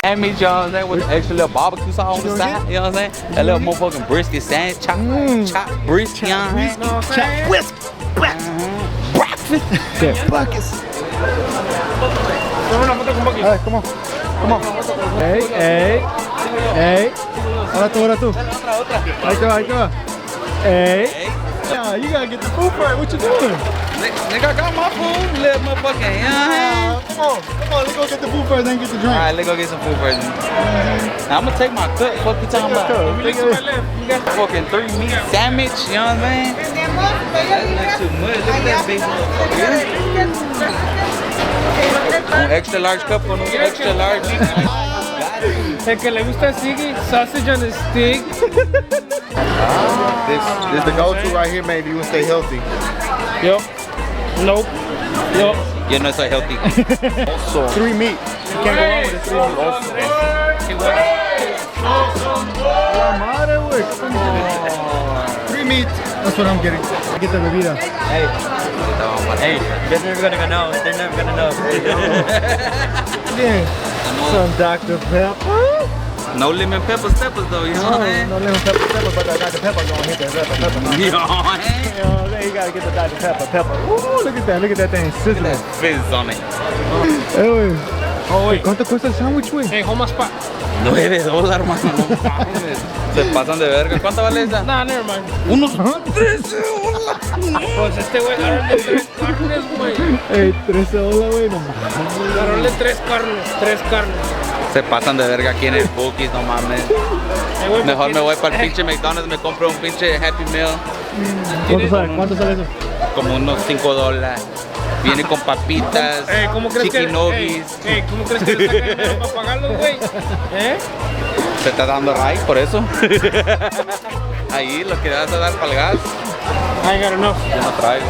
sandwich, you know what I'm saying? With the extra little barbecue sauce on the side, you know what I'm saying? That little motherfucking brisket sandwich, chop brisket, you know what I'm saying? Chop whisk. Breakfast. Buckets. Alright, come on. Come on. Hey. Ahora tú. Ahí te va. Hey. Yeah, you gotta get the food first. What you doing? Nigga, I got my food, little motherfucking, you know what I'm saying? Come on, let's go get the food first, then get the drink. Alright, let's go get some food first. Now, I'm gonna take my cut. What you talking about? You got the fucking 3 meat sandwich, you know what I'm saying? That's not too much. Look at that big motherfucker. Extra large cup on extra large. El que le gusta Siggy, sausage on the stick. This is the go-to right here, man, if you want to stay healthy. Yup. Nope. Yup. You're not so healthy. 3 meat. You can't go wrong with the 3 meat. 3 meat. That's what I'm getting. I get the bebida. Hey, they're never gonna know. They're never gonna know. Yeah. Some Dr. Pepper. No lemon pepper steppers though, you know what I'm saying? No lemon pepper, but that Dr. Pepper gonna hit that pepper. You know what I'm saying? You know, you gotta get the Dr. Pepper. Ooh, look at that thing sizzling. Fizz on it. Hey, Oh, wait. ¿cuánto cuesta el sándwich, güey? Hey, how much spot? $9, mano. Se pasan de verga. ¿Cuánto vale esa? Nah, never mind. Unos 13 Pues este güey, agarrarle 3 carnes, güey. Ey, 13 dólares, güey, no mames. Agarrarle 3 carnes. Se pasan de verga aquí en el Bookies, no mames. Mejor me voy para el pinche McDonald's, me compro un pinche Happy Meal. ¿Cuánto sale eso? Como unos $5. Viene con papitas, ¿Cómo crees chicken nuggets. ¿Cómo crees que le sacan dinero para pagarlos, güey? Se está dando right por eso. Ahí lo que vas a dar para el gas. I got enough. Yo no traigo.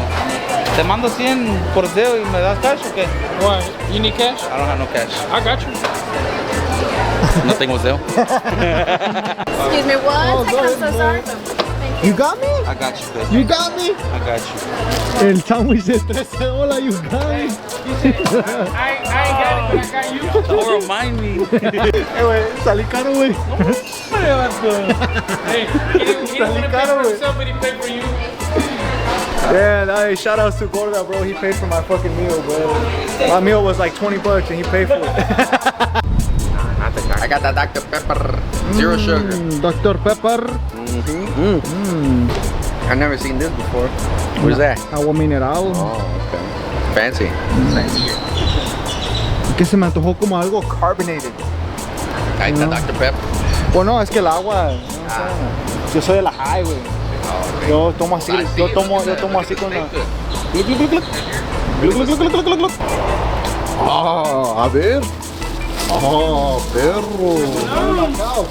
Te mando 100 por SEO y me das cash o qué? What? You need cash? I don't have no cash. I got you. No tengo SEO. Excuse me, one second, I'm so sorry. You got me? I got you, bitch. You got me? I got you. El sándwich de 13 dólares, you got me. I ain't got it, but I got you. Don't remind me. Güey, salí caro, güey. Hey, he didn't want to pay for himself, but he paid for you. Yeah, hey, shout outs to Gorda, bro. He paid for my fucking meal, bro. My meal was like $20 and he paid for it. I got that Dr. Pepper, 0 sugar. Dr. Pepper. I've never seen this before. Where's that? Agua mineral. Oh, okay. Fancy. Que se me antojó como algo carbonated. I got Dr. Pepper. Bueno, es que el agua, no sé. Yo soy de la high, güey. Yo tomo así, yo tomo así con la. Ah, a ver. Oh, perro.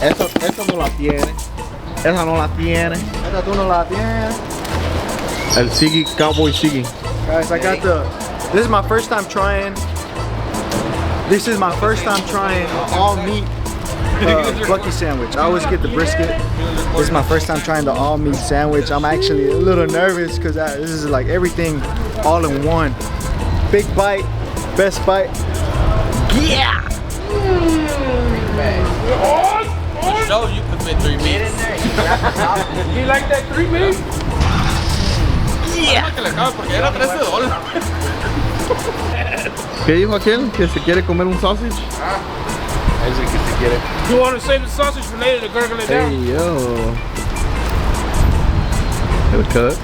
Esa no la tiene. Esa no la tiene. Esa tú no la tienes. El Siggy, Cowboy Siggy. Guys, I got the. This is my first time trying. All meat Bucky sandwich. I always get the brisket. This is my first time trying the all meat sandwich. I'm actually a little nervous because this is like everything all in one. Big bite, best bite. Yeah! No, you could fit 3 meats. You like that 3 meat? Yeah. Que le acabo porque era $13. ¿Qué dijo aquel? ¿Que se quiere comer un sausage? Ese que se quiere. You want to save the sausage for later to gurgle it down? Hey, yo. El cut.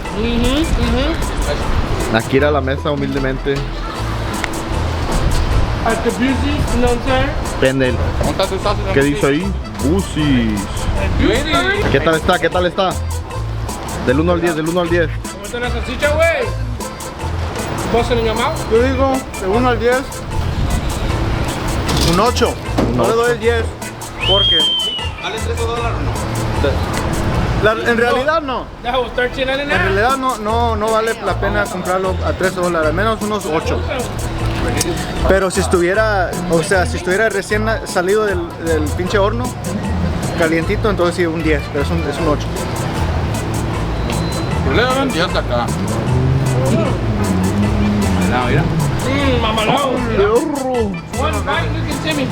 Aquí ir a la mesa humildemente. At the busy, you know what I'm saying? Pendel. ¿Qué dice ahí? Busis. ¿Qué tal está? ¿Qué tal está? Del 1 al 10, del 1 al 10. ¿Cómo está la salchicha, güey? ¿Vos en your mouth? Yo digo, del 1 al 10, un 8. No le doy el 10 porque ¿Vale $13 o no? en realidad no. That was $13.99. En realidad no vale la pena comprarlo a $13, al menos unos 8. Pero si estuviera, si estuviera recién salido del pinche horno, calientito, entonces sí, un 10, pero es un 8. Le dan 10 acá. Mira. Mamalao. Perro. One bite, look at Timmy.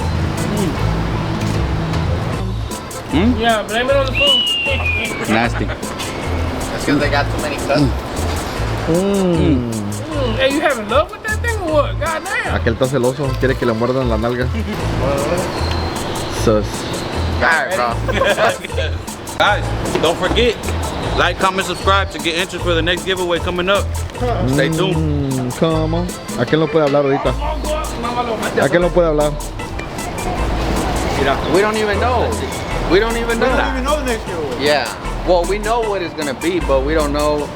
Yeah, blame it on the food. Nasty. That's because they got too many cuts. Hey, you having love with that thing or what? God damn. Aquel está celoso, quiere que le muerdan la nalga. Sus. Alright, bro. Guys, don't forget, like, comment, subscribe to get entered for the next giveaway coming up. Stay tuned. Come on. ¿A quién no puede hablar ahorita? ¿A quién no puede hablar? We don't even know. We don't even know. I don't even know the next giveaway. Yeah. Well, we know what it's gonna be, but we don't know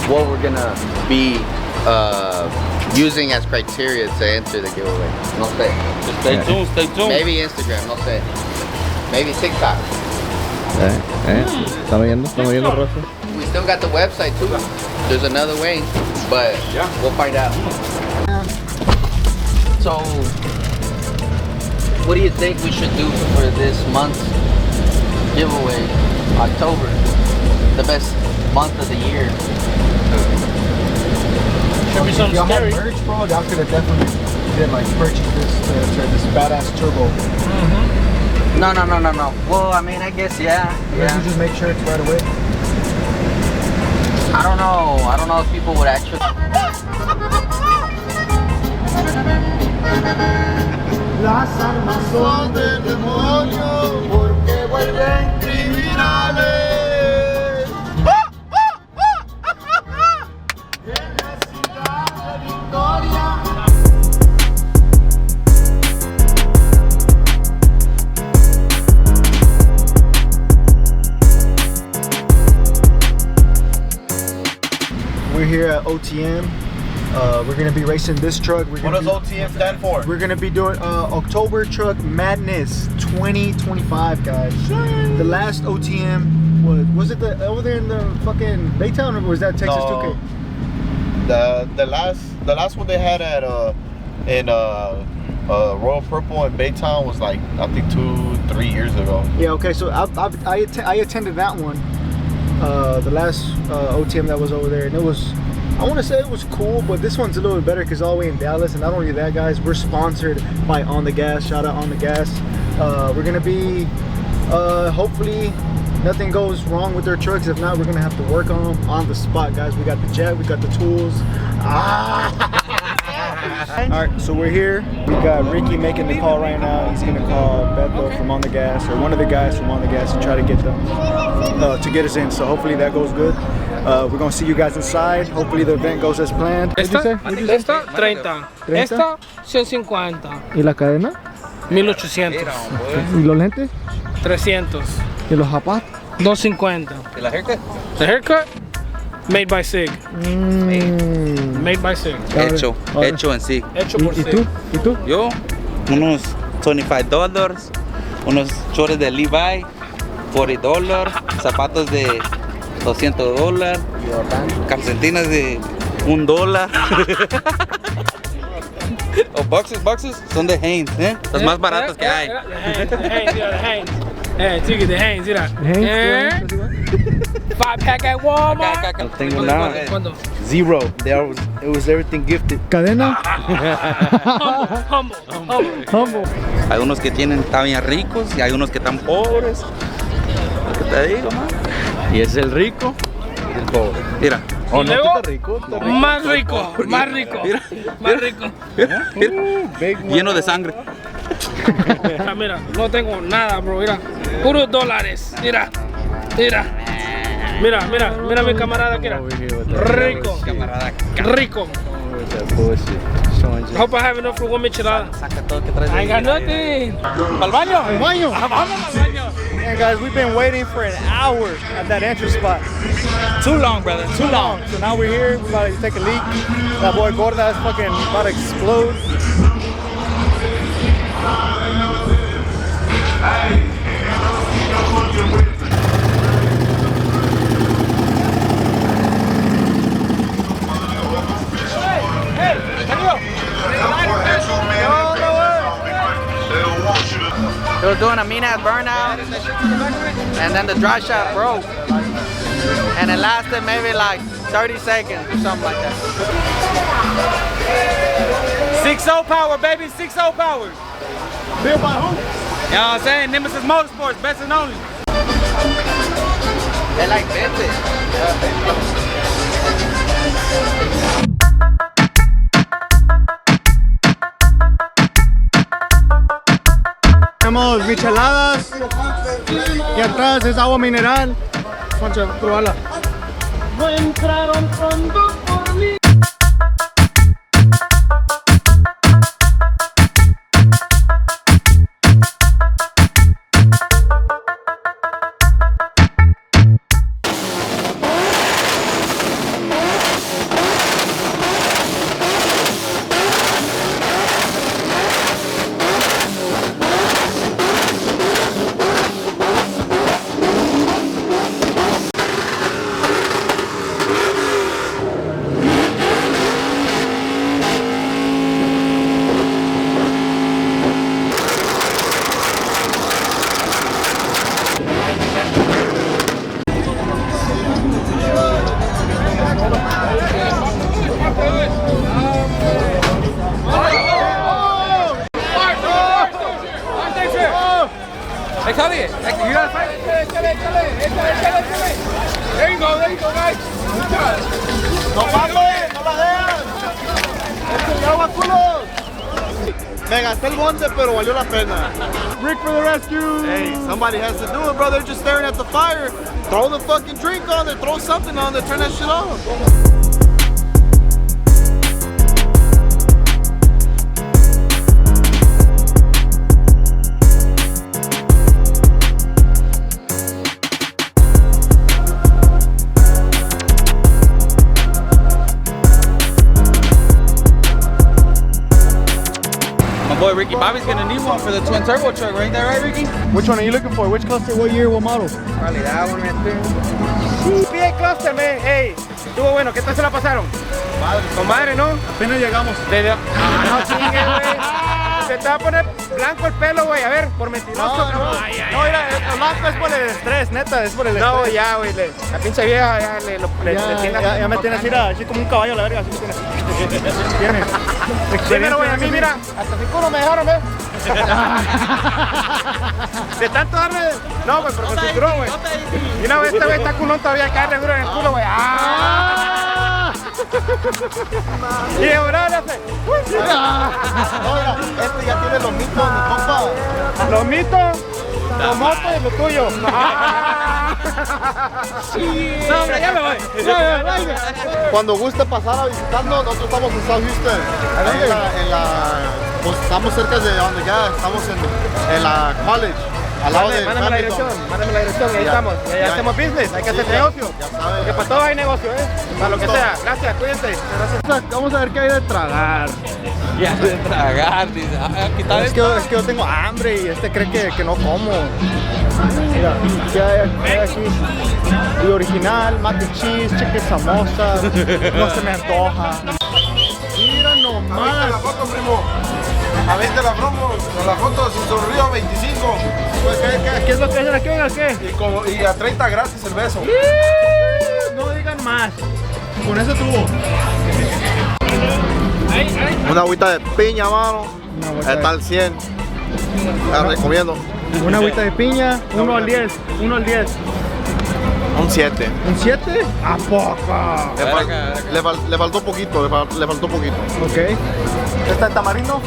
what we're gonna be using as criteria to enter the giveaway. No sé. Just stay tuned, stay tuned. Maybe Instagram, no sé. Maybe TikTok. ¿Estamos viendo, Rosa? We still got the website too. There's another way, but we'll find out. So, what do you think we should do for this month's giveaway? October, the best month of the year. Should be something Y'all have scary. merch, bro. Y'all could have definitely did like purchase this badass turbo. No. Well, I mean, I guess yeah. You just make sure it's right away. I don't know if people would actually. Las almas son del demonio porque vuelven criminales. En la ciudad de Victoria. We're here at OTM. We're gonna be racing this truck. What does OTM stand for? We're gonna be doing October Truck Madness 2025, guys. The last OTM was it over there in the fucking Baytown, or was that Texas 2K? The last one they had at in Royal Purple in Baytown was like I think 2-3 years ago. Yeah. Okay. So I attended that one. The last OTM that was over there, and it was. I want to say it was cool, but this one's a little bit better because all the way in Dallas. And not only that, guys, we're sponsored by On The Gas. Shout out On The Gas. We're gonna be hopefully nothing goes wrong with their trucks. If not, we're gonna have to work on them on the spot, guys. We got the jet, we got the tools. All right, so we're here. We got Ricky making the call right now. He's gonna call Beto from On The Gas, or one of the guys from On The Gas, and try to get them to get us in. So hopefully that goes good. We're gonna see you guys inside. Hopefully the event goes as planned. Esta 30. Esta 150. ¿Y la cadena? 1800. ¿Y los lentes? 300. ¿Y los zapatos? 250. ¿Y la haircut? The haircut? Made by Sig. Made by Sig. Hecho en sí. Hecho por ¿Y Sig. tú? ¿Y tú? Yo, unos $25, unos shorts de Levi, $40, zapatos de $200, calcetines de $1. O boxes son de Hanes, los más baratos que hay. The Hanes. Chiqui, the Hanes, mira. Hanes, 5-pack at Walmart. No tengo nada. ¿Cuándo? Zero. It was everything gifted. ¿Cadena? Humble. Hay unos que están bien ricos y hay unos que están pobres. ¿Qué te digo, man? Y es el rico y el pobre. Mira. Y luego, rico. más rico. Lleno de sangre. Mira, no tengo nada, bro, mira. Puros dólares, mira. Mira mi camarada que era. Rico. Rico. I hope I have enough for one michelada. I ain't got nothing. ¿Al baño? Baño. Vamos al baño. And guys, we've been waiting for an hour at that entrance spot. Too long, brother. Too long. So now we're here. We're about to take a leak. That boy Gorda is fucking about to explode. They were doing a mean-ass burnout, and then the dry shot broke, and it lasted maybe like 30 seconds or something like that. 6-0 power, baby. 6-0 power. Built by who? You know what I'm saying? Nemesis Motorsports, best and only. They like vintage. Tenemos micheladas y atrás es agua mineral. Poncho, pruébala. No entraron pronto por mí. Hey, Charlie, you gotta fight. There you go, guys. ¡No mames! ¡No la dejan! ¡Échale agua, culos! Me gasté el bonde, pero valió la pena. Rick for the rescue. Hey, somebody has to do it, bro. They're just staring at the fire. Throw the fucking drink on there. Throw something on there. Turn that shit off. Boy, Ricky Bobby's gonna need one for the twin turbo truck, right? That right, Ricky? Which one are you looking for? Which cluster? What year? What model? Probably that one right there. Pide cluster, man. Hey, estuvo bueno. ¿Qué tal se la pasaron? Con madre, ¿no? Apenas llegamos. No chingue, güey. Se te va a poner blanco el pelo, güey. A ver, por mentiroso. No, mira, el blanco es por el estrés, neta, es por el No, estrés. ya, güey. La pinche vieja ya le tiene Ya me tienes así como un caballo, la verga, así me tienes. Tiene. Primero, güey, a mí, mira, hasta sin culo me dejaron, ¿ves? De tanto darme. No, güey, pero con cinturón, güey. Y una vez este güey está culón todavía, caerle duro en el culo, güey. Y de verdad le hace. Oiga, este ya tiene los mitos, mi compa. Los mitos, los motos y lo tuyo. No, hombre, ya me voy. Cuando guste pasar a visitarnos, nosotros estamos en South Houston. Ahí pues estamos cerca de donde ya estamos en la college. Al lado de Mándame la dirección, y ahí estamos. Ya hacemos business, hay que hacer negocio. Ya sabes. Porque para todo hay negocio, para lo que sea. Gracias, cuídense. Vamos a ver qué hay de tragar. Ya, de tragar, dice. Quitar Es que yo tengo hambre y este cree que no como. Mira, ¿qué hay aquí? El original, mac and cheese, chicken samosa. No se me antoja. Mira nomás. La foto, primo. A 20 la promo, la foto sin sonrío 25. Pues, ¿qué es lo que hacen aquí? ¿O qué? Y a 30 gratis el beso. No digan más. Con eso tuvo. Una agüita de piña, mano. Está al 100. La recomiendo. Una agüita de piña, 1 al 10. 1 al 10. Un 7. ¿Un 7? ¿A poco? Le faltó poquito, le faltó poquito. Ok. ¿Está el tamarindo?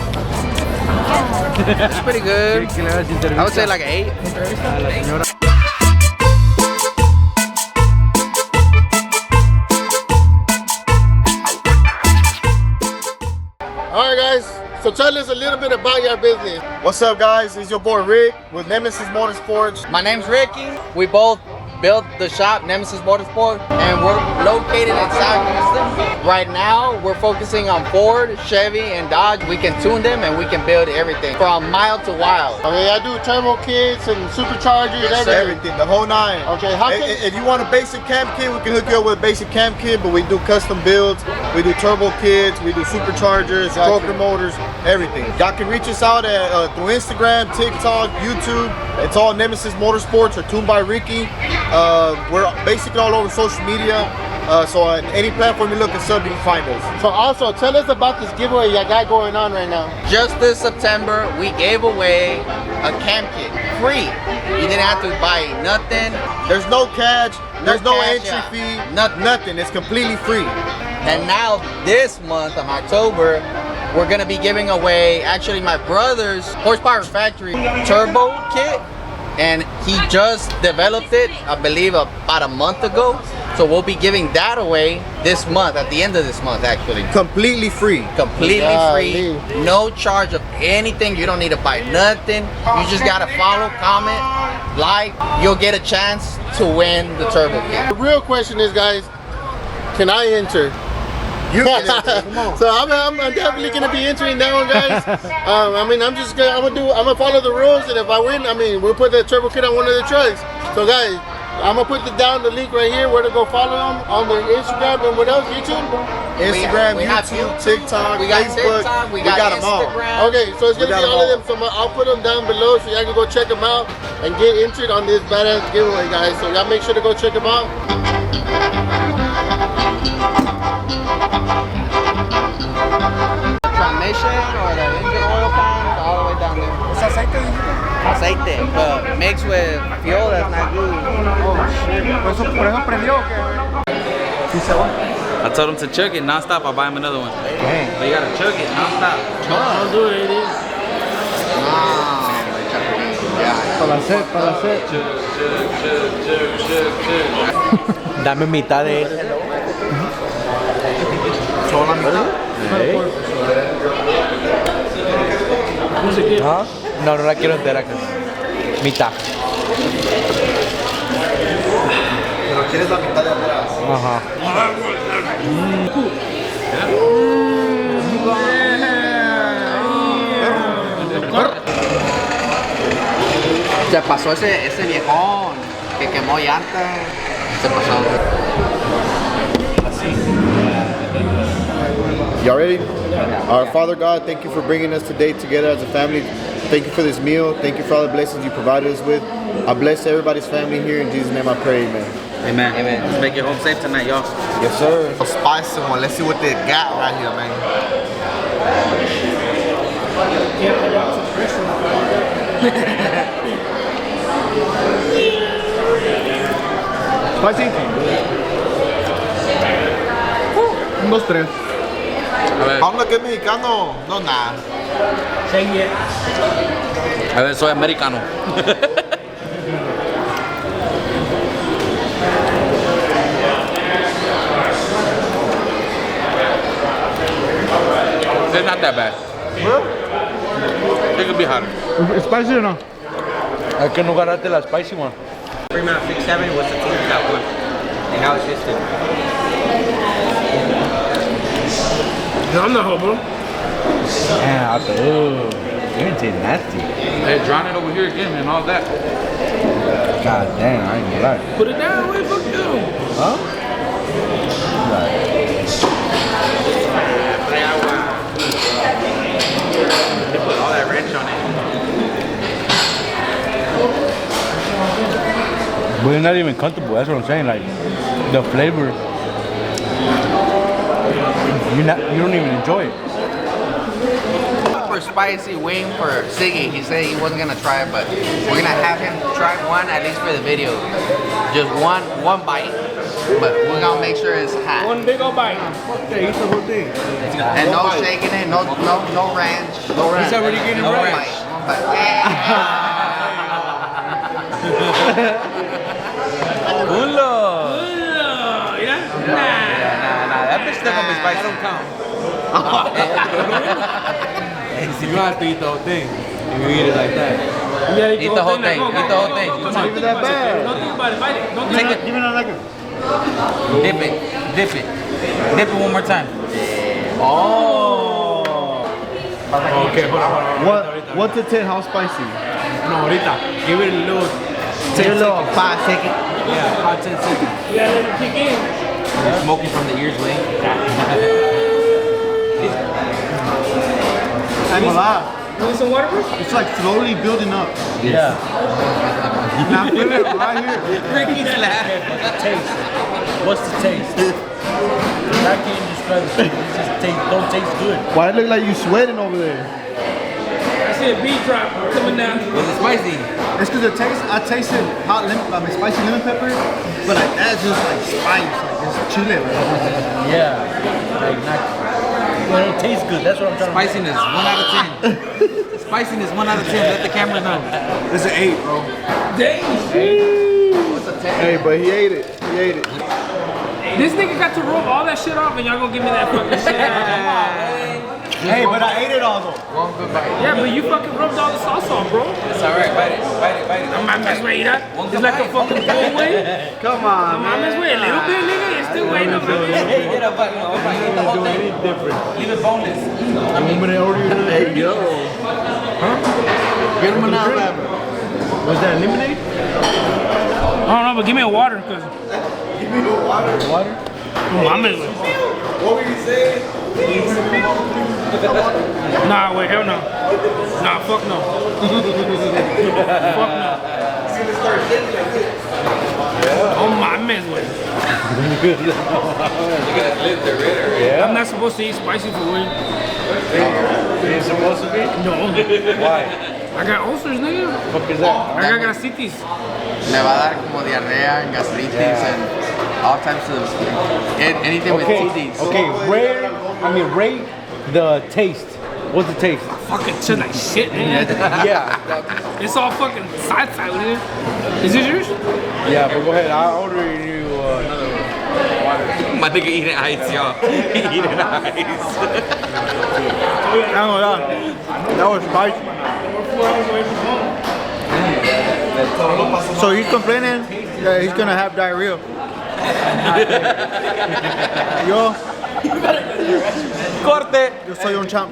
It's pretty good. I would say like an 8. A la señora. Alright guys, so tell us a little bit about your business. What's up guys, it's your boy Rick with Nemesis Motorsports. My name's Ricky. We both built the shop, Nemesis Motorsport, and we're located in South Houston. Right now, we're focusing on Ford, Chevy, and Dodge. We can tune them and we can build everything from mild to wild. Okay, I do turbo kits and superchargers, everything, the whole nine. Okay, if you want a basic cam kit, we can hook you up with a basic cam kit, but we do custom builds, we do turbo kits, we do superchargers, stroker motors, everything. Y'all can reach us out at through Instagram, TikTok, YouTube. It's all Nemesis Motorsports or Tuned by Ricky. We're basically all over social media. So on any platform you look us up, you can find us. So also, tell us about this giveaway you got going on right now. Just this September, we gave away a cam kit, free. You didn't have to buy nothing. There's no catch, There's no cash entry out. fee, Nothing. It's completely free. And now this month of October, we're gonna be giving away actually my brother's Horsepower Factory turbo kit, and he just developed it, I believe, about a month ago. So we'll be giving that away this month, at the end of this month actually. Completely free. Completely free, no charge of anything. You don't need to buy nothing. You just gotta follow, comment, like. You'll get a chance to win the turbo kit. The real question is, guys, can I enter? You can enter. Come on. So I'm definitely gonna be entering that one, guys. I mean, I'm gonna follow the rules, and if I win, I mean, we'll put the turbo kit on one of the trucks. So guys, I'm gonna put the link right here where to go follow them on their Instagram and what else? YouTube? Instagram, we have YouTube, TikTok, we got Facebook, TikTok, we got them all. Instagram. Okay, so it's gonna be all of them. So I'll put them down below so y'all can go check them out and get entered on this badass giveaway, guys. So y'all make sure to go check them out. Transmission or the engine oil pan, all the way down there. Aceite, but mixed with fuel, that's not good. Por eso prendió que. I told him to chug it non-stop. I'll buy him another one. But you gotta chug it non-stop. Don't do it, idiot. Para la sed. Dame mitad de él. Solo la mitad. ¿Ah? No, no la quiero entera. Mitad. Pero quieres la mitad de atrás. Ajá. Se pasó ese viejón que quemó llanta. Se pasó. Y'all ready? Our Father God, thank you for bringing us today together as a family. Thank you for this meal. Thank you for all the blessings you provided us with. I bless everybody's family here. In Jesus' name I pray, amen. Amen. Amen. Let's make it home safe tonight, y'all. Yes, sir. A spicy one. Let's see what they got right here, man. Spicy. 1, 2, 3. A ver, Habla que es mexicano. No, nada. a ver, soy americano. It's not that bad. It could be hotter. ¿Spicy o no? Hay que no agarrarte la spicy one. Fremont 670 was the team that won, and now it's Houston. I'm not home, bro. Yeah, I thought, ooh, you're into nasty. Hey, drown it over here again, man. All that. God damn, I ain't gonna lie. Put it down, wait, fuck you. Huh? They put all that ranch on it. But it's not even comfortable, that's what I'm saying, like, the flavor, you don't even enjoy it. For spicy wing for Siggy, he said he wasn't gonna try it, but we're gonna have him try one at least for the video. Just one bite, but we're gonna make sure it's hot. One big old bite. Okay, eat the whole thing. And no shaking it, no ranch. No ranch. He's already getting no ranch. One bite. Nah, that bitch still gonna be spicy. Don't count. You don't have to eat the whole thing. If you eat it like that. Yeah, Eat the whole thing. Eat the whole thing. Don't think that bad. Don't think about it. Bite it. Don't think Take about it. it. Give me another like Dip it. Dip it. Dip it one more time. Oh. Okay, hold on. What to 10? How spicy? No, ahorita. Give it a little. Take a little 5 seconds. Yeah, 5-10 seconds. You gotta let it kick in. You're smoking from the ears, Wayne. I'm alive. You need some water, bro? It's like slowly building up. Yeah. Now feel it right here. Ricky's laughing. Taste. What's the taste? I can't describe it. It just don't taste good. Why it look like you sweating over there? I see a beat drop coming down. Was it spicy? It's because the taste, I tasted spicy lemon pepper, but like that's just like spice, like it's chile. Like. Yeah. Like not. Well, it tastes good. That's what I'm trying Spiciness, 1 out of 10. Spiciness, 1 out of 10. Let the camera know. It's an 8, bro. Dang. Hey, but he ate it. He ate it. This nigga got to rub all that shit off and y'all gonna give me that fucking shit. Hey, but I ate it all though. One good bite. Yeah, but you fucking rubbed all the sauce off, bro. It's alright, bite it. I'm not messing with you, it's like a fucking full way. Come on, I'm not messing with a little bit, nigga. It's still waiting up there. Hey, get up, bite. Eat the whole thing. Leave it boneless. Hey, yo. Get him another. Was that lemonade? I don't know, but give me a water, cause. Give me the water. Water? I'm in. What were you saying? Nah, wait, hell no. Nah, fuck no. Fuck no. Oh my man, wait. I'm not supposed to eat spicy for weed. You ain't supposed to be? No. Why? I got ulcers, nigga. What the fuck is that? I got gastritis. Me va a dar como diarrea, gastritis, and all types of anything with TDs. Okay, rate the taste. What's the taste? Fucking shit like shit, nigga. Yeah. It's all fucking side-side, nigga. Is this yours? Yeah, but go ahead. I'll order you another one. My nigga eating ice, y'all. Eating ice. That was spicy. So he's complaining that he's gonna have diarrhea. Yo. Corte. Yo soy un champ.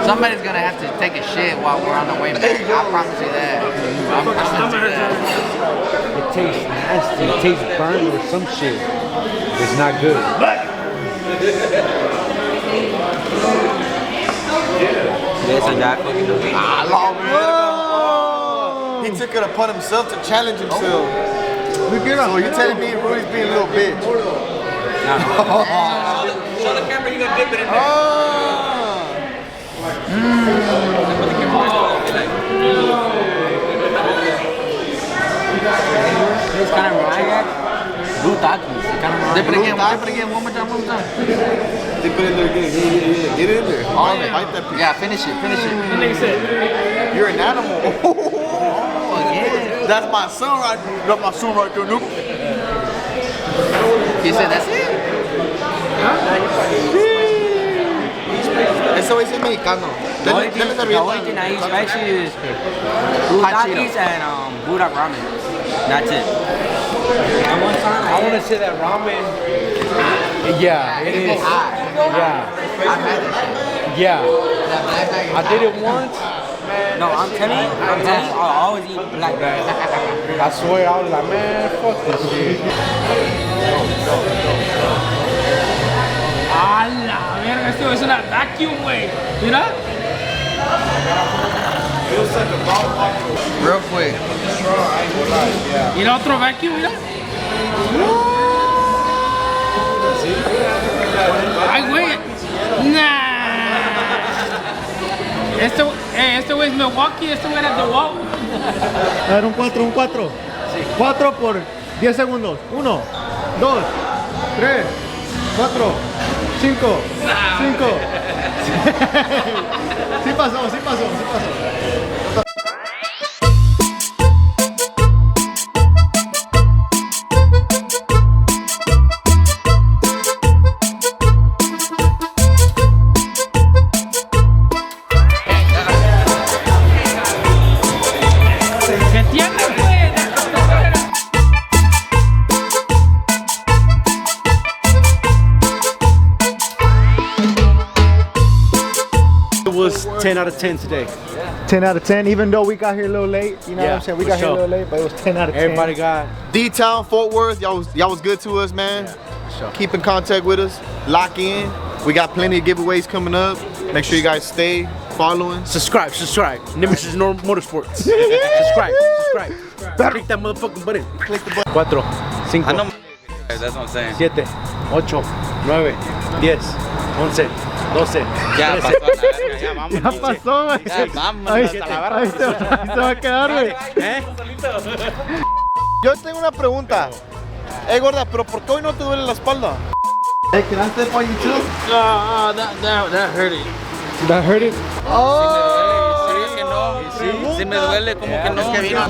Somebody's gonna have to take a shit while we're on the way back. I promise you that. I promise you that. It tastes nasty. It tastes burned or some shit. It's not good. This and that. He took it upon himself to challenge himself. So you're telling me Rudy's being a little bitch? Show the camera, you gonna dip it in there. It's kind of like blue takis. Dip it again, one more time. Dip it in there again. Yeah. Get it in there. All of it. Bite that piece. Yeah, finish it. The nigga said, You're an animal. Yeah. That's my son right there. That's my son right there. Nope. He said that's it. Eso es mexicano. The only thing I eat spicy is blue takis and Budak ramen. That's it. And one time I want to say that ramen. Yeah, it is. Yeah. I did it once. No, I'm telling you, I'll always eat black bread. I swear, I was like, man, fuck this shit. a la verga, esto es una vacuum, güey. Mira. Real quick. Mira otro vacuum, mira. Ay, güey. Nah. Este güey es Milwaukee, este güey era The Wall. A ver, un 4. 4 por 10 segundos. 1, 2, 3, 4, 5, 5. Sí pasó. ¿Qué tiene, güey? It was 10 out of 10 today. 10 out of 10, even though we got here a little late. You know what I'm saying? We got here a sure. little late, but it was 10 out of 10. Everybody got. D-Town, Fort Worth, y'all was good to us, man. Keep in contact with us. Lock in. We got plenty of giveaways coming up. Make sure you guys stay following. Subscribe. Nemesis Motorsport. Subscribe. Click that motherfucking button. Click the button. 4, 5, I know my that's what I'm saying. 7, 8, 9, 10, 11. 12. Ya pasó a la verga, ya vámonos. Ya pasó, güey. Ya vámonos Ahí, hasta la verga. ahí se va a quedar, güey. Yo tengo una pregunta. Gorda, ¿pero por qué hoy no te duele la espalda? Hey, can I step on you too? That hurt it. That hurt it? Sí, me duele, como que no. Es que vino